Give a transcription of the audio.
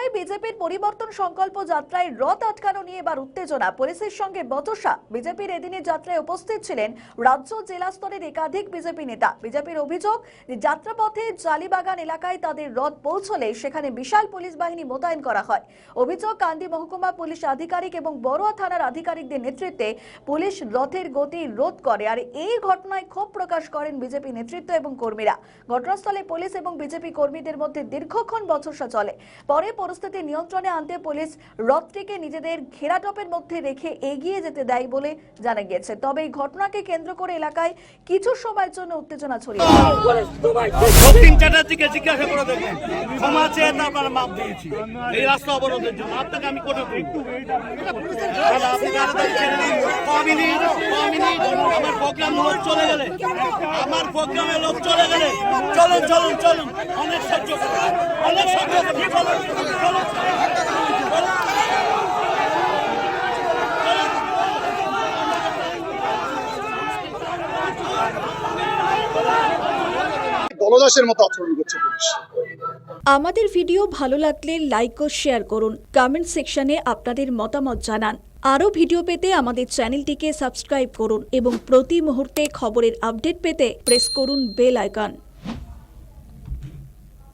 বড়ই বিজেপির পরিবর্তন সংকল্প যাত্রায় রথ আটকানো নিয়ে এবার উত্তেজনা, পুলিশের সঙ্গে বচসা। বিজেপির এদিনের যাত্রায় উপস্থিত ছিলেন রাজ্য জেলা স্তরের একাধিক বিজেপি নেতা। বিজেপির অভিযোগ, যাত্রাপথে জালিবাগান এলাকায় তাদের রথ পৌঁছলে সেখানে বিশাল পুলিশ বাহিনী মোতায়েন করা হয়। অভিযোগ, কান্দি মহকুমা পুলিশ আধিকারিক এবং বড়ুয়া থানার আধিকারিকদের নেতৃত্বে পুলিশ রথের গতি রোধ করে। আর এই ঘটনায় ক্ষোভ প্রকাশ করেন বিজেপি নেতৃত্ব এবং কর্মীরা। ঘটনাস্থলে পুলিশ এবং বিজেপি কর্মীদের মধ্যে দীর্ঘক্ষণ বচসা চলে। পরে পরিস্থিতি নিয়ন্ত্রণে আনতে পুলিশ রথটিকে নিজেদের ঘেরাটোপের মধ্যে রেখে এগিয়ে যেতে দেয় বলে জানা গিয়েছে। তবে এই ঘটনাকে কেন্দ্র করে এলাকায় কিছু সময়ের জন্য উত্তেজনা ছড়িয়ে এই রাস্তা অবরোধের জন্য আপনাকে আমি কোর্টে আমার প্রোগ্রাম লোক চলে গেলে আমার প্রোগ্রামে লোক চলে গেলে চলুন চলুন চলুন অনেক সহ্য অনেক সহ্য দলদাসের মতো আচরণ করছে পুলিশ। আমাদের ভিডিও ভালো লাগলে লাইক ও শেয়ার করুন, কমেন্ট সেকশনে আপনাদের মতামত জানান। আরও ভিডিও পেতে আমাদের চ্যানেলটিকে সাবস্ক্রাইব করুন এবং প্রতি মুহূর্তে খবরের আপডেট পেতে প্রেস করুন বেল আইকন।